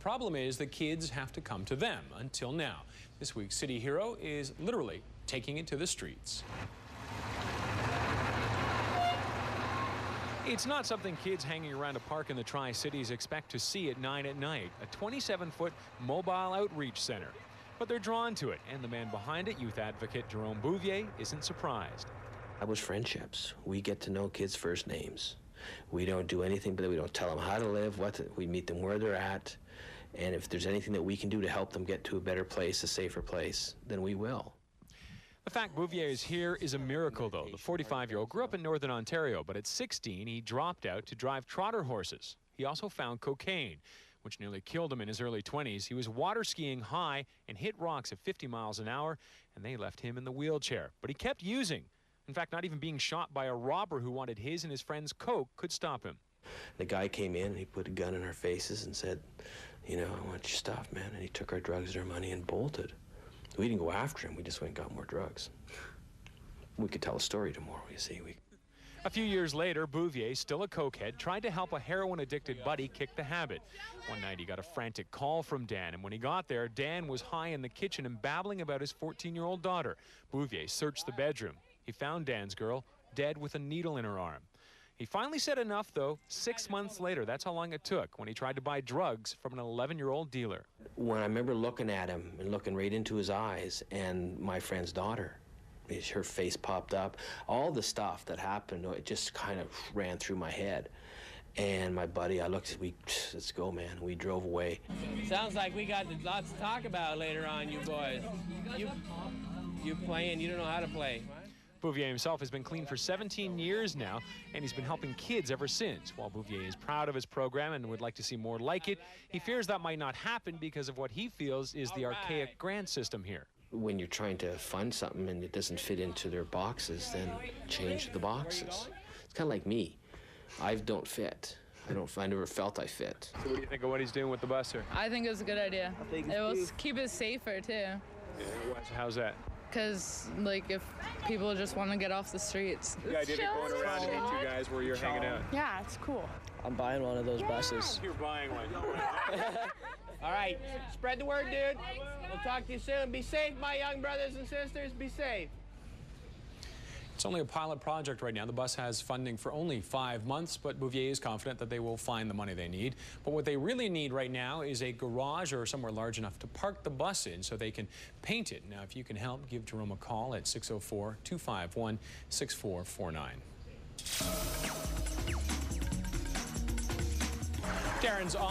Problem is the kids have to come to them until now. This week's City Hero is literally taking it to the streets. It's not something kids hanging around a park in the Tri-Cities expect to see at 9 at night, a 27-foot mobile outreach center. But they're drawn to it, and the man behind it, youth advocate Jerome Bouvier, isn't surprised. That was friendships. We get to know kids' first names. We don't do anything, but we don't tell them how to live, we meet them where they're at, and if there's anything that we can do to help them get to a better place, a safer place, then we will. The fact Bouvier is here is a miracle, though. The 45-year-old grew up in Northern Ontario, but at 16, he dropped out to drive trotter horses. He also found cocaine, which nearly killed him in his early 20s. He was water skiing high and hit rocks at 50 miles an hour, and they left him in the wheelchair. But he kept using. In fact, not even being shot by a robber who wanted his and his friend's coke could stop him. The guy came in, he put a gun in our faces and said, you know, I want your stuff, man. And he took our drugs and our money and bolted. We didn't go after him, we just went and got more drugs. We could tell a story tomorrow, you see. A few years later, Bouvier, still a cokehead, tried to help a heroin-addicted buddy kick the habit. One night he got a frantic call from Dan, and when he got there, Dan was high in the kitchen and babbling about his 14-year-old daughter. Bouvier searched the bedroom. He found Dan's girl dead with a needle in her arm. He finally said enough, though, 6 months later. That's how long it took when he tried to buy drugs from an 11-year-old dealer. When I remember looking at him and looking right into his eyes, and my friend's daughter, her face popped up, all the stuff that happened, it just kind of ran through my head. And my buddy, I looked, let's go, man. We drove away. Sounds like we got lots to talk about later on, you boys. You playing, you don't know how to play. Bouvier himself has been clean for 17 years now, and he's been helping kids ever since. While Bouvier is proud of his program and would like to see more like it, he fears that might not happen because of what he feels is the archaic grant system here. When you're trying to fund something and it doesn't fit into their boxes, then change the boxes. It's kind of like me. I don't fit. I never felt I fit. So what do you think of what he's doing with the bus here? I think it's a good idea. It will keep it safer, too. Yeah, how's that? Because, like, if people just want to get off the streets. The idea of going around to meet you guys where you're hanging out. Yeah, it's cool. I'm buying one of those buses. You're buying one. All right, spread the word, dude. We'll talk to you soon. Be safe, my young brothers and sisters. Be safe. It's only a pilot project right now. The bus has funding for only 5 months, but Bouvier is confident that they will find the money they need. But what they really need right now is a garage or somewhere large enough to park the bus in so they can paint it. Now, if you can help, give Jerome a call at 604-251-6449. Darren's on.